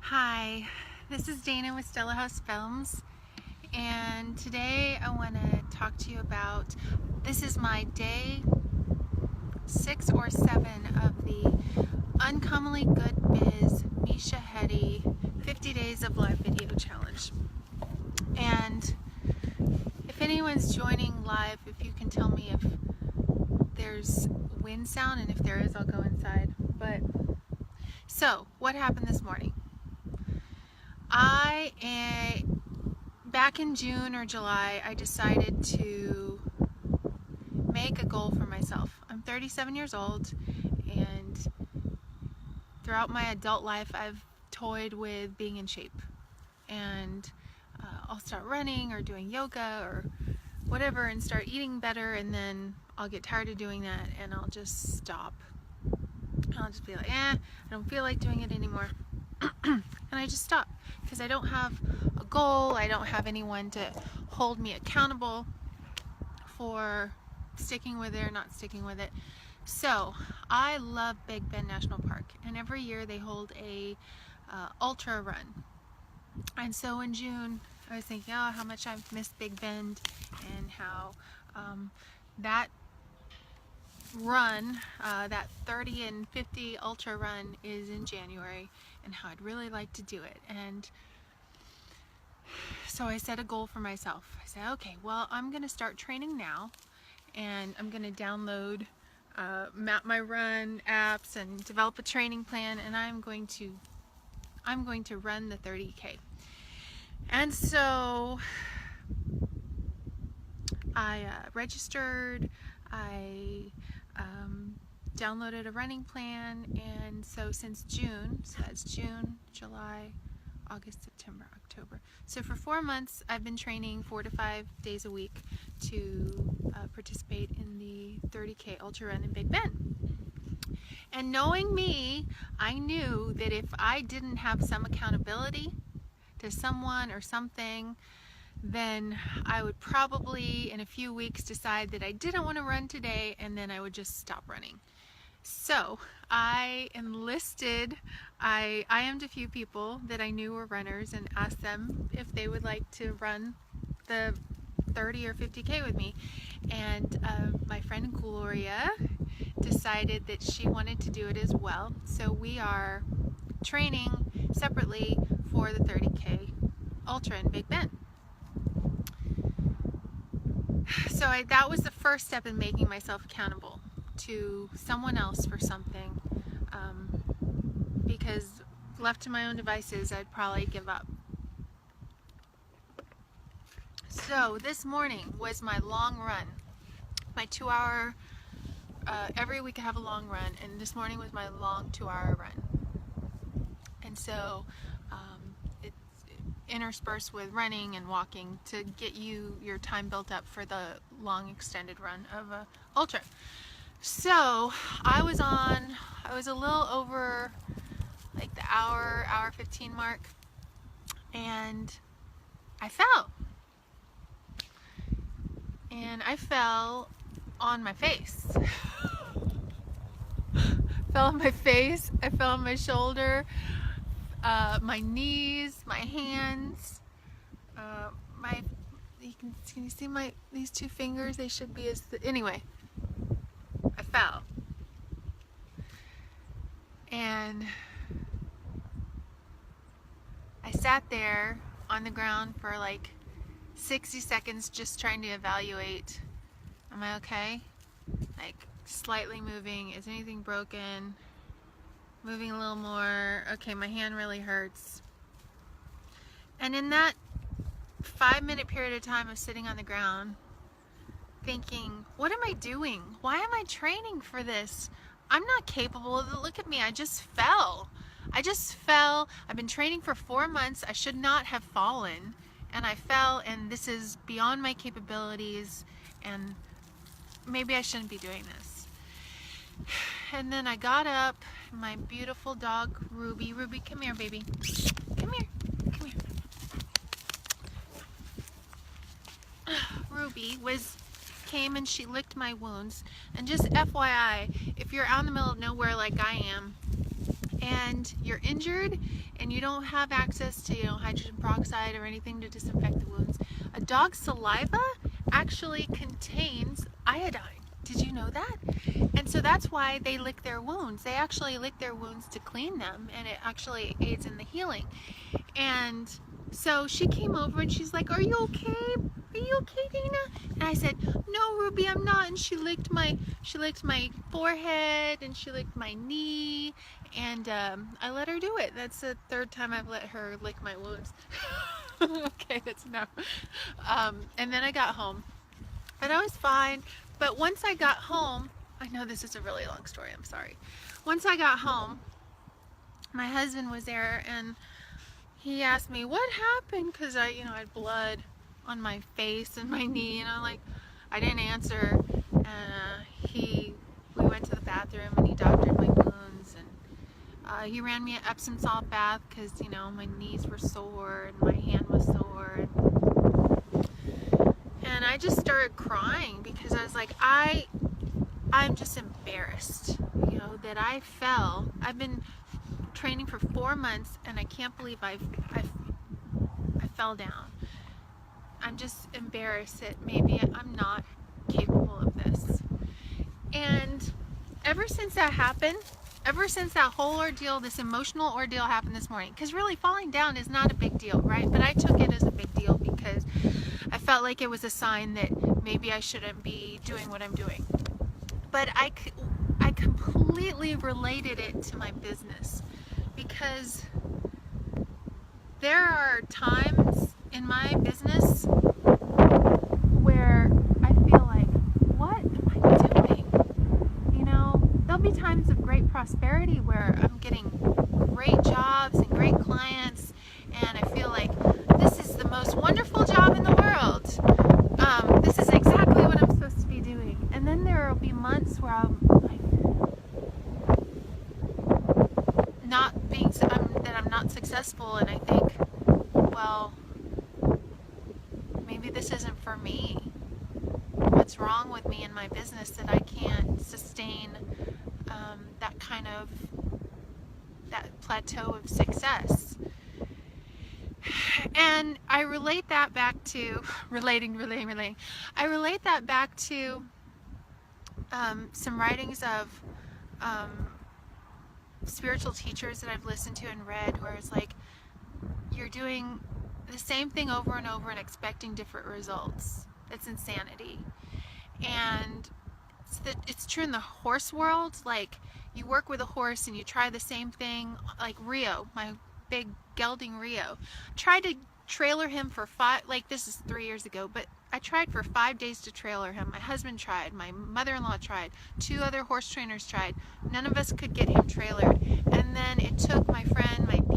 Hi, this is Dana with Stella House Films, and today I want to talk to you about, this is my day 6 or 7 of the Uncommonly Good Biz Misha Hetty 50 Days of Live Video Challenge. And if anyone's joining live, if you can tell me if there's wind sound, and if there is, I'll go inside. So what happened this morning? Back in June or July, I decided to make a goal for myself. I'm 37 years old, and throughout my adult life, I've toyed with being in shape. And I'll start running or doing yoga or whatever and start eating better, and then I'll get tired of doing that and I'll just stop. I'll just be like, I don't feel like doing it anymore. And I just stop because I don't have a goal. I don't have anyone to hold me accountable for sticking with it or not sticking with it. So I love Big Bend National Park, and every year they hold a ultra run. And so in June I was thinking, oh, how much I've missed Big Bend, and how that run, that 30 and 50 ultra run is in January, and how I'd really like to do it. And so I set a goal for myself. I said, okay, well, I'm going to start training now, and I'm going to download Map My Run apps and develop a training plan, and I'm going to run the 30K. And so I registered, I downloaded a running plan, and so since June, so that's June, July, August, September, October. So for 4 months, I've been training 4 to 5 days a week to participate in the 30K Ultra Run in Big Bend. And knowing me, I knew that if I didn't have some accountability to someone or something, then I would probably in a few weeks decide that I didn't want to run today, and then I would just stop running. So I enlisted, I IM'd a few people that I knew were runners and asked them if they would like to run the 30 or 50K with me. And my friend Gloria decided that she wanted to do it as well. So we are training separately for the 30K Ultra in Big Bend. So that was the first step in making myself accountable to someone else for something, because left to my own devices, I'd probably give up. So this morning was my long run, my 2-hour, every week I have a long run, and this morning was my long 2-hour run. And so it's interspersed with running and walking to get your time built up for the long extended run of a ultra. So I was a little over like the hour 15 mark, and I fell. And I fell on my face. Fell on my face, I fell on my shoulder, my knees, my hands, can you see these 2 fingers? They should be anyway, I fell. And I sat there on the ground for like 60 seconds just trying to evaluate, am I okay? Like slightly moving, is anything broken? Moving a little more, okay, my hand really hurts. And in that 5-minute period of time of sitting on the ground, thinking, what am I doing? Why am I training for this? I'm not capable of it. Look at me, I just fell. I've been training for 4 months. I should not have fallen, and I fell, and this is beyond my capabilities, and maybe I shouldn't be doing this. And then I got up, my beautiful dog Ruby, come here, baby, come here. Ruby came and she licked my wounds. And just FYI, if you're out in the middle of nowhere like I am, and you're injured and you don't have access to, hydrogen peroxide or anything to disinfect the wounds, a dog's saliva actually contains iodine. Did you know that? And so that's why they lick their wounds. They actually lick their wounds to clean them, and it actually aids in the healing. And so she came over and she's like, "Are you okay? Are you okay, Dana?" And I said, "No, Ruby, I'm not." And she licked my forehead and she licked my knee, and I let her do it. That's the third time I've let her lick my wounds. Okay, that's enough. And then I got home, and I was fine. But once I got home, I know this is a really long story, I'm sorry. Once I got home, my husband was there and he asked me what happened, because I had blood on my face and my knee, and I didn't answer. We went to the bathroom and he doctored my wounds, and he ran me an Epsom salt bath because my knees were sore and my hand was sore. And I just started crying because I was like, I'm just embarrassed, that I fell. I've been training for 4 months and I can't believe I fell down. I'm just embarrassed that maybe I'm not capable of this. And ever since that happened, ever since that whole ordeal, this emotional ordeal happened this morning, because really falling down is not a big deal, right? But I took it as a big deal because I felt like it was a sign that maybe I shouldn't be doing what I'm doing. But I completely related it to my business, because there are times in my business where I feel like, what am I doing? There'll be times of great prosperity where I'm getting great jobs and great clients, and I feel like this is the most wonderful job in the world. This is exactly what I'm supposed to be doing. And then there will be months where I'm not successful, and I think, well, maybe this isn't for me. What's wrong with me in my business that I can't sustain that plateau of success? And I relate that back to I relate that back to some writings of spiritual teachers that I've listened to and read, where it's like you're doing the same thing over and over and expecting different results. It's insanity. And it's true in the horse world. Like, you work with a horse and you try the same thing. Like Rio, my big gelding Rio, tried to trailer him for this is 3 years ago, but I tried for 5 days to trailer him. My husband tried, my mother-in-law tried, 2 other horse trainers tried. None of us could get him trailered. And then it took my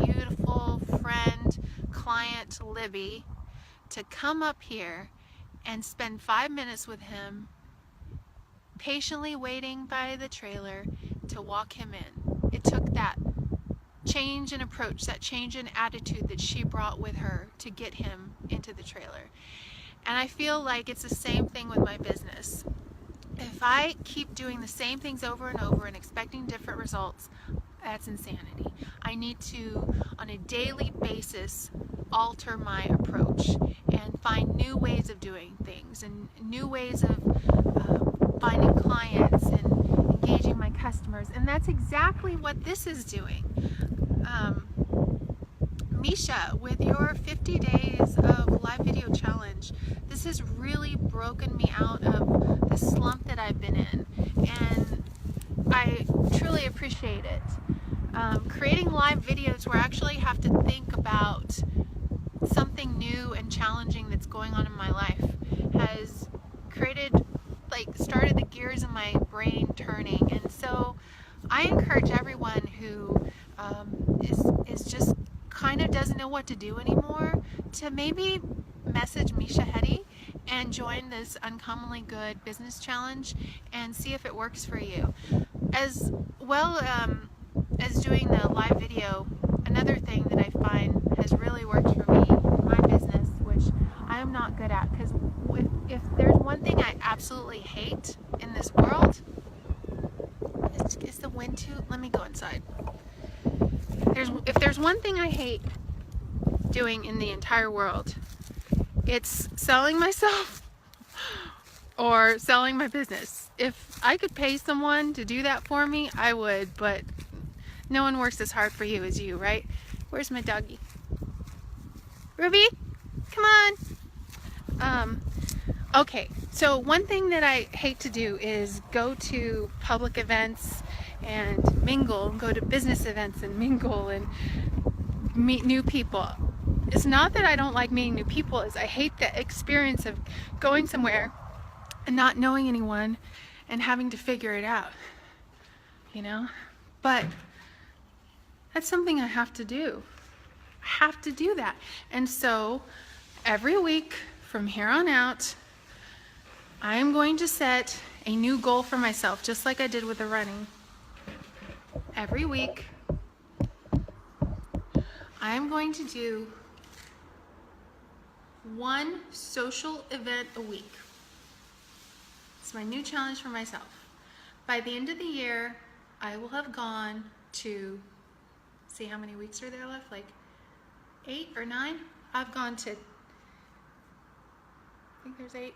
beautiful friend, client Libby, to come up here and spend 5 minutes with him, patiently waiting by the trailer to walk him in. It took that change in approach, that change in attitude that she brought with her to get him into the trailer. And I feel like it's the same thing with my business. If I keep doing the same things over and over and expecting different results, that's insanity. I need to, on a daily basis, alter my approach and find new ways of doing things and new ways of finding clients and engaging my customers. And that's exactly what this is doing. Misha, with your 50 days of live video challenge, this has really broken me out of the slump that I've been in, and I truly appreciate it. Creating live videos where I actually have to think about something new and challenging that's going on in my life has started the gears in my brain turning. And so I encourage everyone who is just kind of doesn't know what to do anymore to maybe message Misha Hetty and join this Uncommonly Good business challenge and see if it works for you. As well as doing the live video, another thing that I find has really worked for me in my business, which I am not good at, because if there's one thing I absolutely hate in this world, is the wind too. Let me go inside. there's one thing I hate doing in the entire world, it's selling myself or selling my business. If I could pay someone to do that for me, I would, but no one works as hard for you as you, right? Where's my doggy? Ruby, come on. Okay, so one thing that I hate to do is go to public events and mingle, go to business events and mingle and meet new people. It's not that I don't like meeting new people, it's I hate the experience of going somewhere and not knowing anyone and having to figure it out, you know? But that's something I have to do. I have to do that. And so every week from here on out, I am going to set a new goal for myself, just like I did with the running. Every week, I am going to do one social event a week. It's my new challenge for myself. By the end of the year, I will have gone to, see how many weeks are there left? Like 8 or 9? I've gone to, I think there's 8.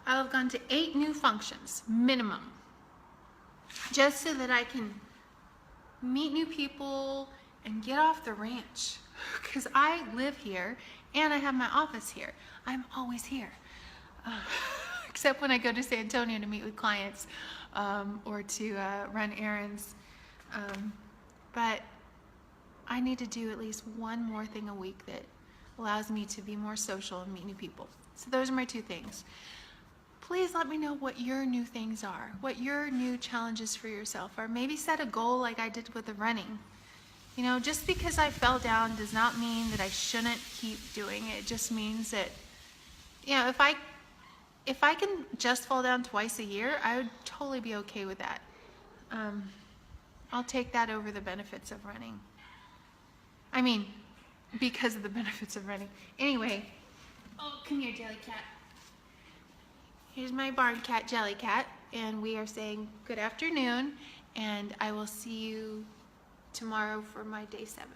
I'll have gone to 8 new functions, minimum. Just so that I can meet new people and get off the ranch. Because I live here and I have my office here. I'm always here. Except when I go to San Antonio to meet with clients or to run errands. But I need to do at least one more thing a week that allows me to be more social and meet new people. So those are my 2 things. Please let me know what your new things are, what your new challenges for yourself are. Maybe set a goal like I did with the running. You know, just because I fell down does not mean that I shouldn't keep doing it. It just means that, you know, if I can just fall down twice a year, I would totally be okay with that. I'll take that over the benefits of running. I mean, because of the benefits of running. Anyway, oh, come here, Jellycat. Here's my barn cat, Jellycat, and we are saying good afternoon, and I will see you tomorrow for my day 7.